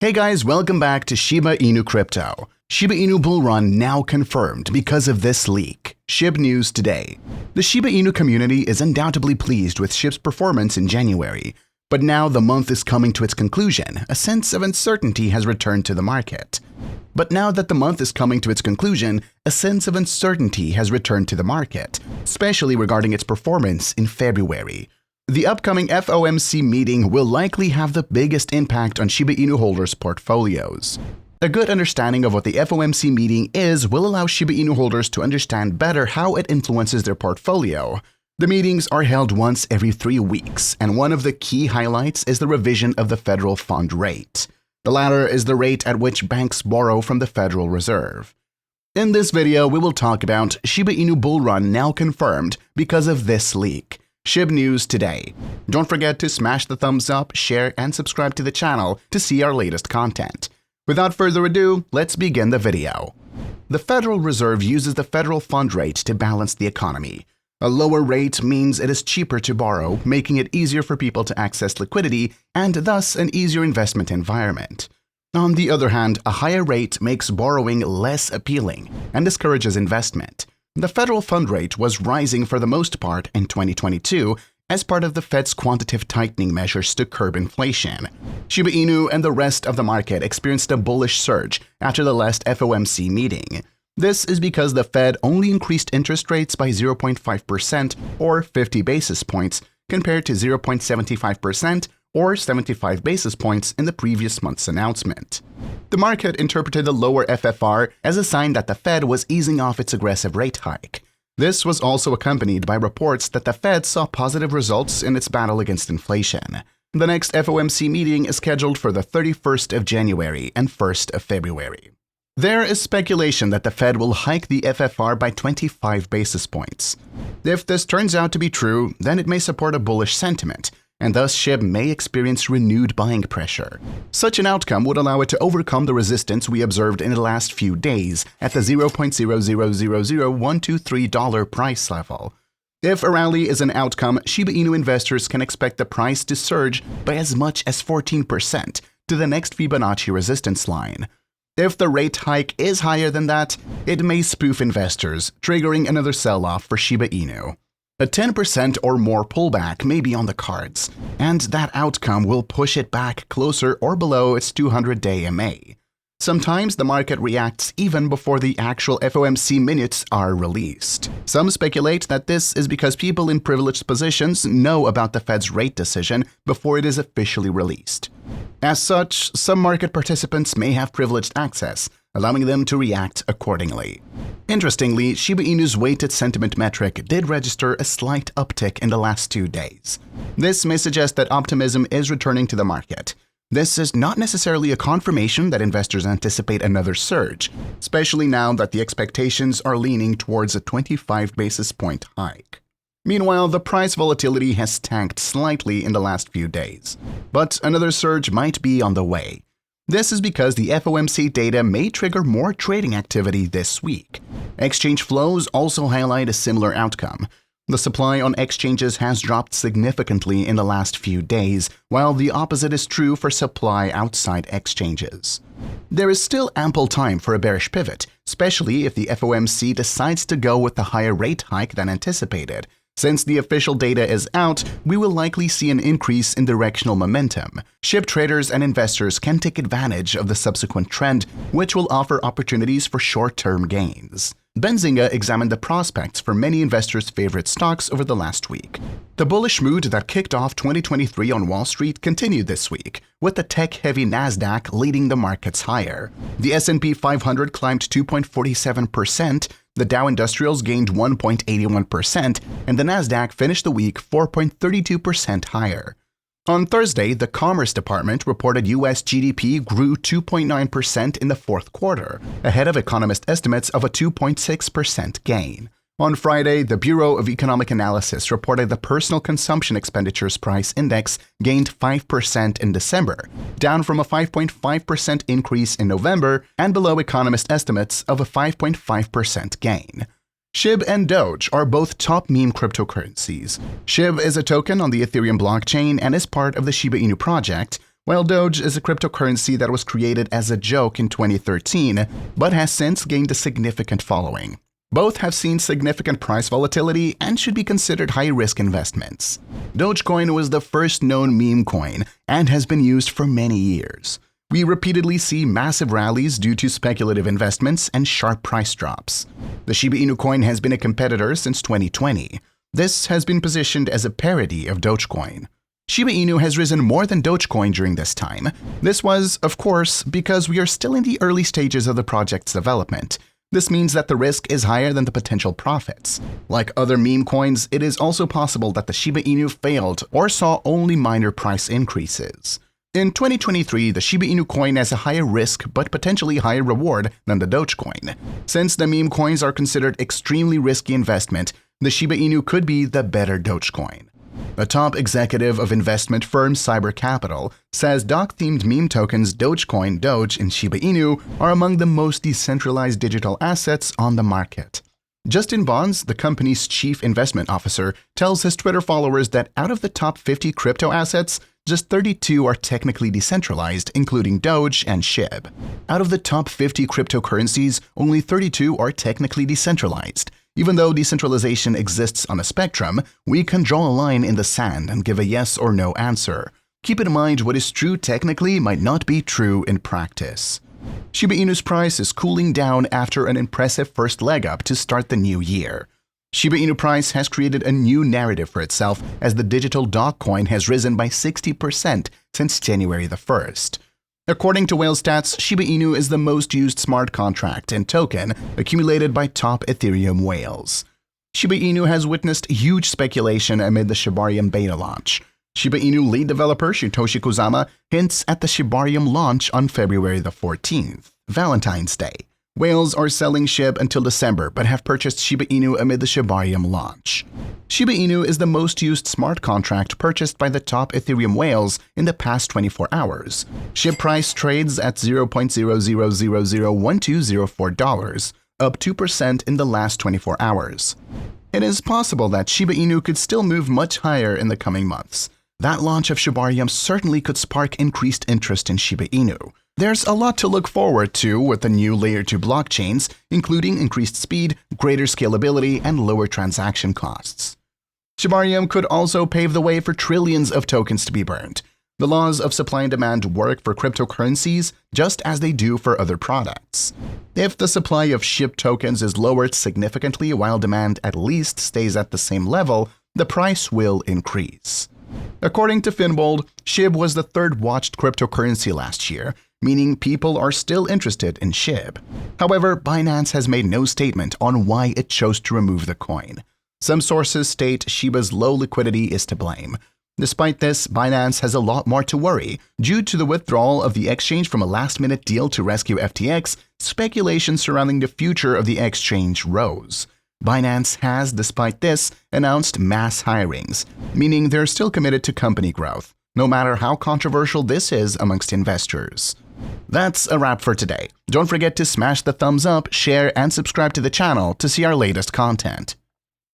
Hey guys, welcome back to Shiba Inu Crypto. Shiba Inu bull run now confirmed because of this leak. Shib news today. The Shiba Inu community is undoubtedly pleased with Shib's performance in January, but now the month is coming to its conclusion. A sense of uncertainty has returned to the market. Especially regarding its performance in February. The upcoming FOMC meeting will likely have the biggest impact on Shiba Inu holders' portfolios. A good understanding of what the FOMC meeting is will allow Shiba Inu holders to understand better how it influences their portfolio. The meetings are held once every 3 weeks, and one of the key highlights is the revision of the federal fund rate. The latter is the rate at which banks borrow from the Federal Reserve. In this video, we will talk about Shiba Inu bull run now confirmed because of this leak. Shib news today. Don't forget to smash the thumbs up, share, and subscribe to the channel to see our latest content. Without further ado, let's begin the video. The Federal Reserve uses the federal fund rate to balance the economy. A lower rate means it is cheaper to borrow, making it easier for people to access liquidity and thus an easier investment environment. On the other hand, a higher rate makes borrowing less appealing and discourages investment. The federal fund rate was rising for the most part in 2022 as part of the Fed's quantitative tightening measures to curb inflation. Shiba Inu and the rest of the market experienced a bullish surge after the last FOMC meeting. This is because the Fed only increased interest rates by 0.5% or 50 basis points compared to 0.75% or 75 basis points in the previous month's announcement. The market interpreted the lower FFR as a sign that the Fed was easing off its aggressive rate hike. This was also accompanied by reports that the Fed saw positive results in its battle against inflation. The next FOMC meeting is scheduled for the 31st of January and 1st of February. There is speculation that the Fed will hike the FFR by 25 basis points. If this turns out to be true, then it may support a bullish sentiment, and thus Shib may experience renewed buying pressure. Such an outcome would allow it to overcome the resistance we observed in the last few days at the $0.000123 price level. If a rally is an outcome, Shiba Inu investors can expect the price to surge by as much as 14% to the next Fibonacci resistance line. If the rate hike is higher than that, it may spoof investors, triggering another sell-off for Shiba Inu. A 10% or more pullback may be on the cards, and that outcome will push it back closer or below its 200-day MA. Sometimes the market reacts even before the actual FOMC minutes are released. Some speculate that this is because people in privileged positions know about the Fed's rate decision before it is officially released. As such, some market participants may have privileged access, allowing them to react accordingly. Interestingly, Shiba Inu's weighted sentiment metric did register a slight uptick in the last 2 days. This may suggest that optimism is returning to the market. This is not necessarily a confirmation that investors anticipate another surge, especially now that the expectations are leaning towards a 25 basis point hike. Meanwhile, the price volatility has tanked slightly in the last few days, but another surge might be on the way. This is because the FOMC data may trigger more trading activity this week. Exchange flows also highlight a similar outcome. The supply on exchanges has dropped significantly in the last few days, while the opposite is true for supply outside exchanges. There is still ample time for a bearish pivot, especially if the FOMC decides to go with the higher rate hike than anticipated. Since the official data is out, we will likely see an increase in directional momentum. Shib traders and investors can take advantage of the subsequent trend, which will offer opportunities for short-term gains. Benzinga examined the prospects for many investors' favorite stocks over the last week. The bullish mood that kicked off 2023 on Wall Street continued this week, with the tech-heavy Nasdaq leading the markets higher. The S&P 500 climbed 2.47%, the Dow Industrials gained 1.81%, and the Nasdaq finished the week 4.32% higher. On Thursday, the Commerce Department reported U.S. GDP grew 2.9% in the fourth quarter, ahead of economist estimates of a 2.6% gain. On Friday, the Bureau of Economic Analysis reported the Personal Consumption Expenditures Price Index gained 5% in December, down from a 5.5% increase in November and below economist estimates of a 5.5% gain. Shib and Doge are both top meme cryptocurrencies. Shib is a token on the Ethereum blockchain and is part of the Shiba Inu project, While Doge is a cryptocurrency that was created as a joke in 2013, but has since gained a significant following. Both have seen significant price volatility and should be considered high-risk investments. Dogecoin was the first known meme coin and has been used for many years. We repeatedly see massive rallies due to speculative investments and sharp price drops. The Shiba Inu coin has been a competitor since 2020. This has been positioned as a parody of Dogecoin. Shiba Inu has risen more than Dogecoin during this time. This was, of course, because we are still in the early stages of the project's development. This means that the risk is higher than the potential profits. Like other meme coins, it is also possible that the Shiba Inu failed or saw only minor price increases. In 2023, the Shiba Inu coin has a higher risk but potentially higher reward than the Dogecoin. Since the meme coins are considered extremely risky investment, the Shiba Inu could be the better Dogecoin. A top executive of investment firm Cyber Capital says dog-themed meme tokens Dogecoin, Doge, and Shiba Inu are among the most decentralized digital assets on the market. Justin Bonds, the company's chief investment officer, tells his Twitter followers that out of the top 50 crypto assets, just 32 are technically decentralized, including Doge and Shib. Out of the top 50 cryptocurrencies, only 32 are technically decentralized. Even though decentralization exists on a spectrum, we can draw a line in the sand and give a yes or no answer. Keep in mind what is true technically might not be true in practice. Shiba Inu's price is cooling down after an impressive first leg up to start the new year. Shiba Inu price has created a new narrative for itself as the digital dog coin has risen by 60% since January the 1st. According to Whale Stats, Shiba Inu is the most used smart contract and token accumulated by top Ethereum whales. Shiba Inu has witnessed huge speculation amid the Shibarium beta launch. Shiba Inu lead developer Satoshi Kozama hints at the Shibarium launch on February the 14th, Valentine's Day. Whales are selling SHIB until December but have purchased Shiba Inu amid the Shibarium launch. Shiba Inu is the most used smart contract purchased by the top Ethereum whales in the past 24 hours. SHIB price trades at $0.00001204, up 2% in the last 24 hours. It is possible that Shiba Inu could still move much higher in the coming months. That launch of Shibarium certainly could spark increased interest in Shiba Inu. There's a lot to look forward to with the new Layer 2 blockchains, including increased speed, greater scalability, and lower transaction costs. Shibarium could also pave the way for trillions of tokens to be burned. The laws of supply and demand work for cryptocurrencies just as they do for other products. If the supply of SHIB tokens is lowered significantly while demand at least stays at the same level, the price will increase. According to Finbold, SHIB was the third watched cryptocurrency last year, meaning people are still interested in SHIB. However, Binance has made no statement on why it chose to remove the coin. Some sources state Shiba's low liquidity is to blame. Despite this, Binance has a lot more to worry. Due to the withdrawal of the exchange from a last-minute deal to rescue FTX, speculation surrounding the future of the exchange rose. Binance has, despite this, announced mass hirings, meaning they're still committed to company growth, no matter how controversial this is amongst investors. That's a wrap for today. Don't forget to smash the thumbs up, share, and subscribe to the channel to see our latest content.